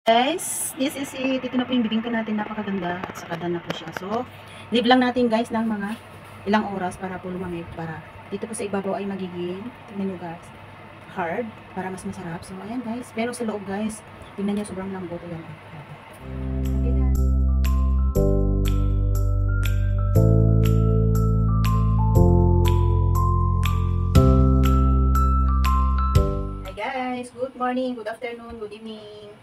Guys, this is it. Ito na po yung bibingka natin. Napakaganda at saka done na po siya. So, leave lang natin guys ng mga ilang oras para po lumamig. Para dito po sa ibabaw ay magiging, tingnan nyo guys, hard para mas masarap. So, ayan guys. Pero sa loob guys, tingnan nyo sobrang lambot. Ayan. Okay guys. Hi guys. Good morning, good afternoon, good evening.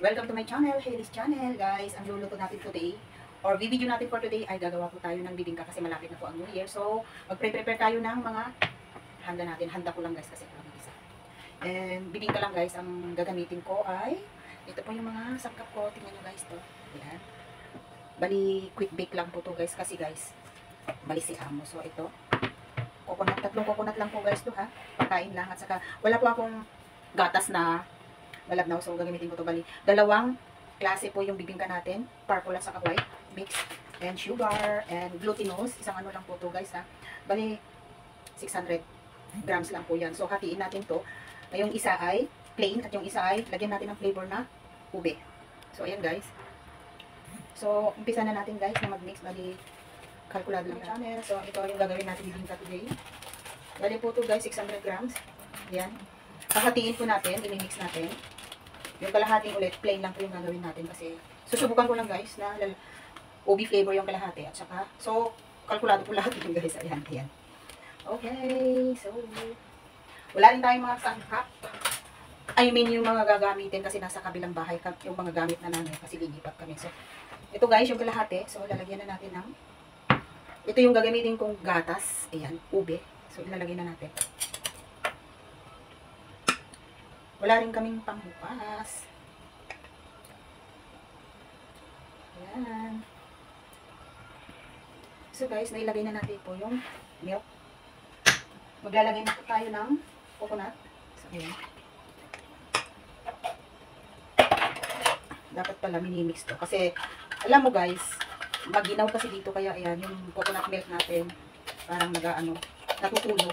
Welcome to my channel, Hailey's channel, guys. Ang luluto natin today, or video natin for today, ay gagawa po tayo ng bibingka kasi malapit na po ang New Year. So, magpre-prepare tayo ng mga handa natin. Handa ko lang guys kasi ako mag-isa. And bibingka lang guys, ang gagamitin ko ay, ito po yung mga sangkap ko. Tingnan nyo guys to. Ayan. Bali, quick bake lang po to guys kasi guys, bali si amo. So, ito, coconut, tatlong coconut lang po guys to ha. Pagkain lang at saka, wala po akong gatas na malabnaw. So, gagamitin ko to bali. Dalawang klase po yung bibingka natin. Purple at saka white. Mix. And sugar. And glutinous. Isang ano lang po to guys ha. Bali, 600 grams lang po yan. So, hatiin natin to. Yung isa ay plain. At yung isa ay lagyan natin ng flavor na ube. So, ayan guys. So, umpisa na natin guys na mag-mix. Bali, kalkulado lang channel. So, ito yung gagawin natin bibingka today. Bali po to guys, 600 grams. Ayan. Hahatiin po natin. I-mix natin. Yung kalahating ulit, plain lang po yung gagawin natin kasi susubukan ko lang guys na ubi flavor yung kalahati at saka, so, kalkulado po lahat yun guys. Ayan, ayan. Okay, so, wala rin tayong mga sangkap. I mean, yung mga gagamitin kasi nasa kabilang bahay, yung mga gamit na namin kasi lilipat kami. So, ito guys, yung kalahati. So, lalagyan na natin ng, ito yung gagamitin kong gatas. Ayan, ube. So, ilalagay na natin. Wala rin kaming pangbukas. Ayan. So guys, nailagay na natin po yung milk. Maglalagay na po tayo ng coconut. So ayan. Dapat pala minimix to. Kasi, alam mo guys, maginaw kasi dito. Kaya ayan, yung coconut milk natin, parang natutulog.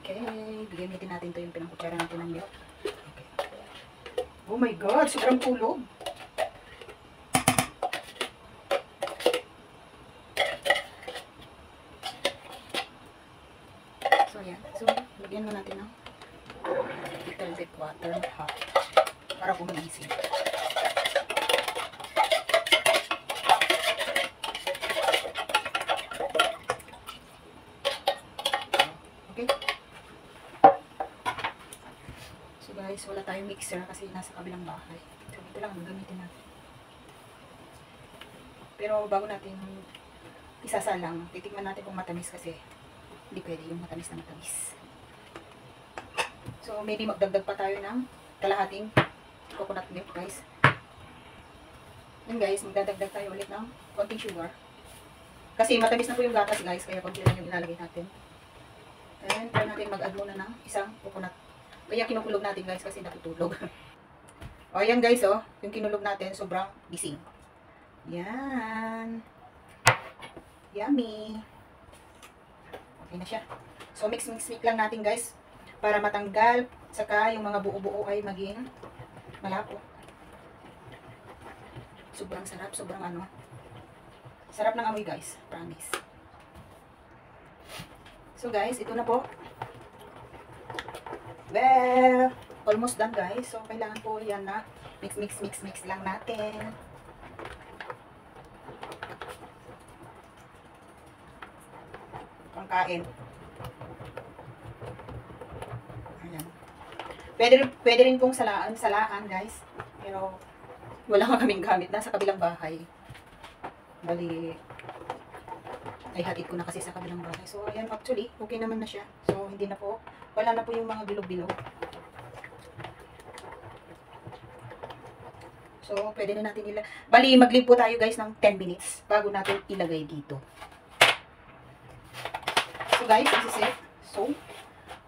Okay, gagamitin natin to yung pinangkutsara natin ng milk. Okay. Oh my God, sobrang tulog. So, yan. So, lagyan mo natin ng little bit water hot para kumigising. Okay. So, guys, wala tayong mixer kasi nasa kabilang bahay. So, ito lang ang gamitin natin. Pero, bago natin isasalang, titignan natin kung matamis kasi hindi pwede yung matamis na matamis. So, maybe magdagdag pa tayo ng kalahating coconut milk, guys. Yan, guys, magdadagdag tayo ulit ng konting sugar. Kasi matamis na po yung gatas, guys, kaya konti lang yung ilalagay natin. And, try natin mag-add muna ng isang coconut. Kaya kinukulog natin, guys, kasi natutulog. O, yan, guys, oh. Yung kinulog natin, sobrang gising. Yan. Yummy. Okay na siya. So, mix lang natin guys. Para matanggal. Saka yung mga buo-buo ay maging malapot. Sobrang sarap. Sobrang ano. Sarap ng amoy guys. Promise. So guys, ito na po. Well, almost done guys. So, kailangan po yan na mix lang natin. Pangkain. Ayan. Pwede rin pong salaan guys. Pero wala nga kaming gamit. Nasa kabilang bahay. Bali, ay hatid ko na kasi sa kabilang bahay. So, ayan, actually, okay naman na siya. So, hindi na po, wala na po yung mga bilog-bilog. So, pwede na natin bali, mag-leave po tayo guys ng 10 minutes bago natin ilagay dito. So guys, this is it. So,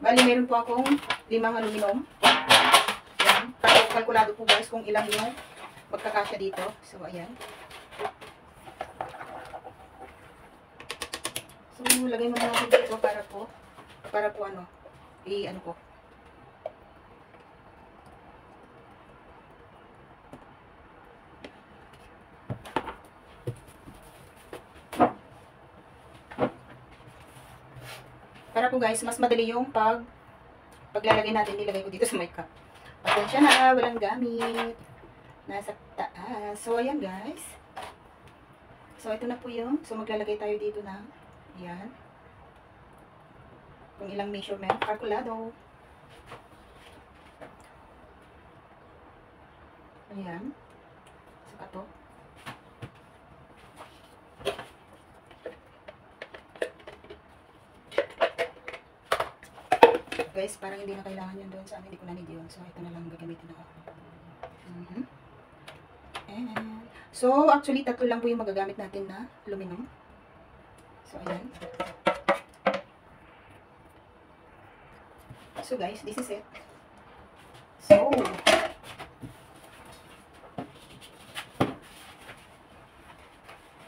bali meron po akong 5 aluminum. Ayan. Kalkulado po guys kung ilang yung magkakasya dito. So, ayan. So, lagay mo na natin dito para po ano, ano ko. Para po guys, mas madali yung paglalagay natin, nilagay ko dito sa my cup. Pasensya na, walang gamit. Nasa taas. So, ayan guys. So, ito na po yung, so maglalagay tayo dito na, ayan. Kung ilang measurement, kalkulado. Ayan. Saka to. Guys, parang hindi na kailangan yun doon sa amin. Hindi ko na need yun. So, ito na lang gagamitin ako. And, so, actually, tatlo lang po yung magagamit natin na aluminum. So, ayan. So, guys, this is it. So,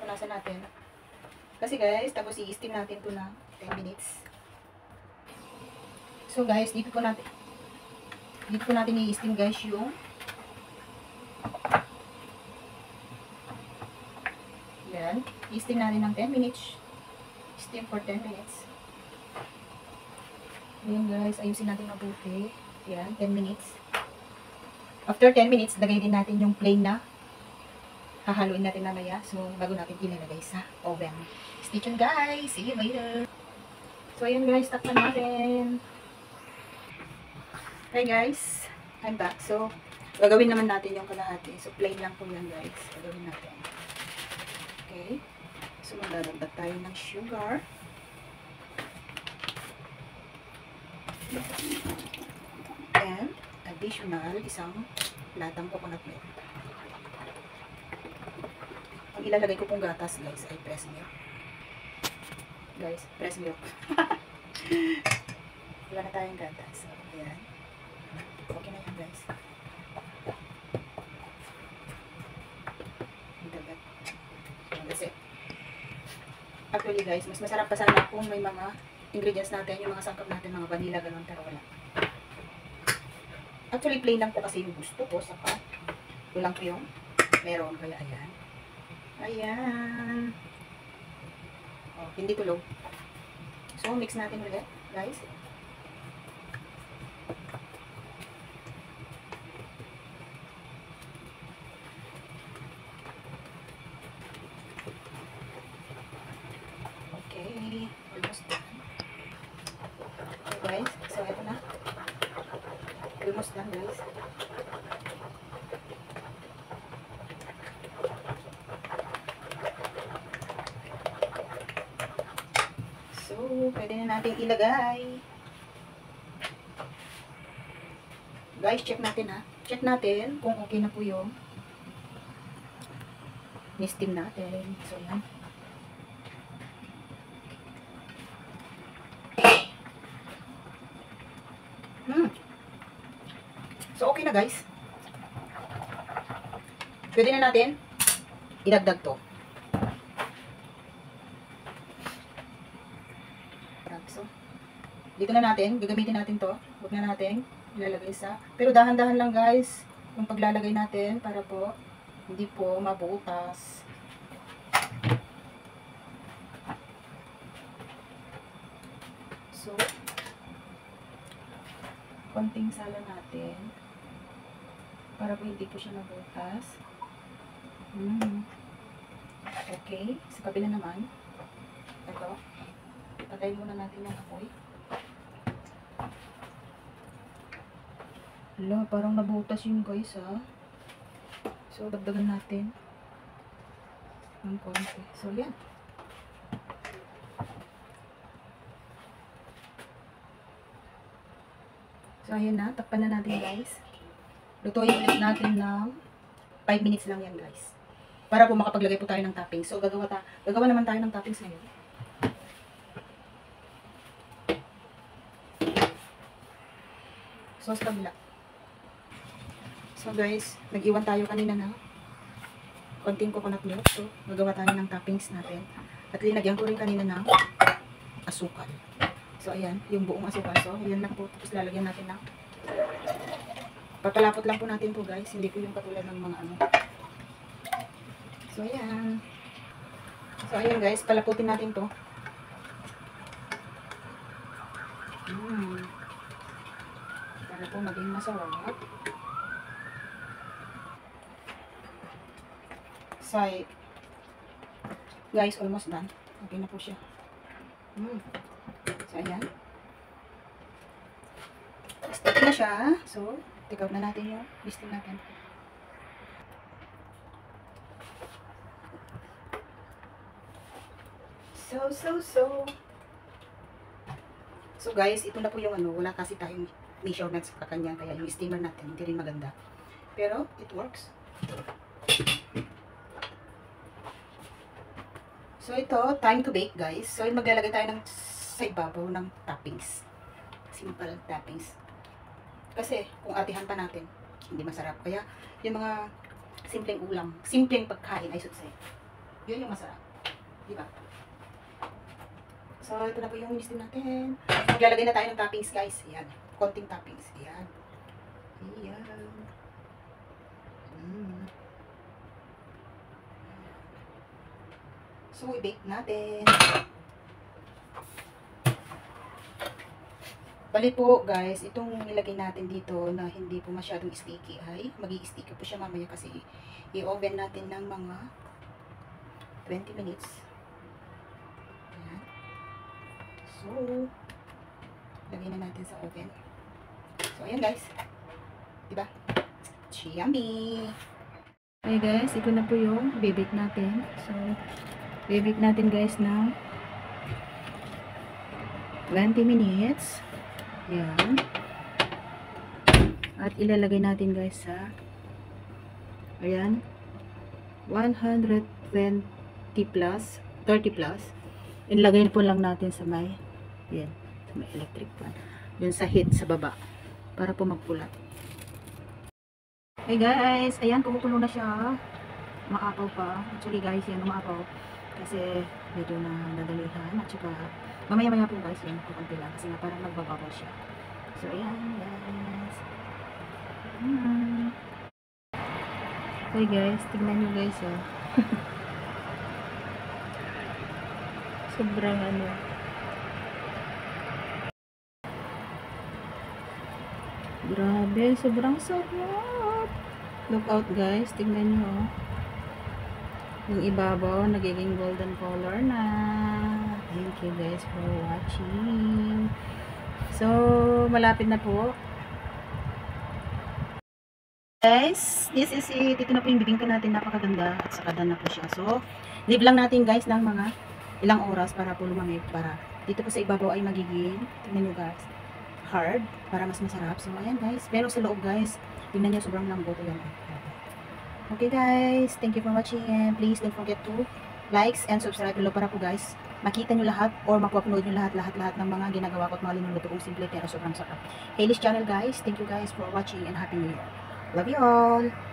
punasan natin. Kasi guys, tapos i-steam natin ito na 10 minutes. So guys, dito po natin i-steam guys yung yan. I-steam natin ng 10 minutes. Steam for 10 minutes. Ayan guys, ayusin natin mabuti. Yan, 10 minutes. After 10 minutes, lagay din natin yung plain na hahaluin natin mamaya. So, bago natin ilalagay sa oven. Stay tuned guys. See you later. So, ayan guys, takpan natin. Hi guys, I'm back. So, gagawin naman natin yung kalahati. So, plain lang po yan guys. Gagawin natin. Okay. So, magdadagdag tayo ng sugar. And, additional, isang latang coconut milk. Ang ilalagay ko pong gatas guys ay press milk. Guys, press milk. Wala na tayong gatas. So, ayan. Okay na yan guys. That's it. Actually guys, mas masarap pa sana kung may mga ingredients natin, yung mga sangkap natin, mga vanilla, ganun, pero wala. Actually plain lang po kasi yung gusto ko, saka kulang ko yung meron, kaya ayan. Ayan. Oh, hindi tulog. So, mix natin ulit guys. Guys, so ito na. Almost done guys. So, pwede na natin ilagay. Guys, check natin ha. Check natin kung okay na po yung ni-steam natin. So, yan. So, okay na guys. Pwede na natin idagdag to. So, dito na natin, gagamitin natin to. Huwag na natin ilalagay sa, pero dahan-dahan lang guys yung paglalagay natin para po hindi po mabutas. So, konting sala natin para po hindi po siya mabutas. Okay, sa kabila naman ito, patayin muna natin yung apoy. Hala, parang nabutas yun guys ha. So, dagdagan natin ng konti. So, yan. So, ayan na. Takpan na natin guys. Lutuin ulit natin ng 5 minutes lang yan guys. Para po makapaglagay po tayo ng toppings. So, gagawa naman tayo ng toppings ngayon. So, sa kabila. So, guys, nag-iwan tayo kanina na konting coconut milk. So, gagawa tayo ng toppings natin. At linagyan ko rin kanina ng asukal. So, ayan, yung buong asukal. So, ayan lang po. Tapos lalagyan natin ng papalapot lang po natin po guys. Hindi po yung katulad ng mga ano. So, ayan. So, ayan guys, palaputin natin to. para po maging masarap. So, guys, almost done. Okay na po siya. So, ayan. Stick na siya. So, take out na natin yung listing natin. So guys, ito na po yung ano, wala kasi tayong measurements sa kanya, kaya yung steamer natin hindi rin maganda. Pero, it works. So ito, time to bake guys. So maglalagay tayo ng sa ibabaw ng toppings. Simple toppings. Kasi kung atihan pa natin, hindi masarap. Kaya yung mga simpleng ulam, simpleng pagkain, I should say, yun yung masarap. Diba? So ito na po yung listing natin. Maglalagay na tayo ng toppings guys. Ayan. Konting toppings. Ayan. Ayan. So, i-bake natin. Bali po, guys, itong nilagay natin dito na hindi po masyadong sticky ay magi-sticky po siya mamaya kasi i-oven natin ng mga 20 minutes. Ayan. So, lagay na natin sa oven. So, ayan guys. Diba? Yummy! Okay guys, ito na po yung bibake natin. So, bibake natin guys na 20 minutes. Yan. At ilalagay natin guys sa ayan 120 plus 30 plus. Ilagay po lang natin sa may yan, sa may electric fan. Yun sa heat sa baba para po magpulat. Hey guys, ayan kumukulo na siya. Maapaw pa. Actually guys, yan umaapaw. Kasi medyo na nadalihan at saka mamaya-maya po guys yan kukunti lang kasi nga parang nagbababaw siya. So ayan guys. Okay guys, tignan nyo guys oh. Sobrang ano. Grabe, sobrang sarap. Look out guys, tignan nyo oh. Yung ibabaw, nagiging golden color na. Thank you guys for watching. So, malapit na po. Guys, this is it. Ito na po yung bibingka natin. Napakaganda. At saka done na po siya. So, leave lang natin guys ng mga ilang oras para po lumamig. Para dito po sa ibabaw ay magiging, tingnan nyo guys, hard. Para mas masarap. So, ayan guys. Pero sa loob guys, tingnan nyo sobrang lambot. Ayan. Okay guys, thank you for watching and please don't forget to likes and subscribe below para po guys makita nyo lahat or mapapanood nyo lahat ng mga ginagawa ko at mga linuluto kong simple pero sobrang sarap. Hailey's channel guys, thank you guys for watching and happy new year. Love you all!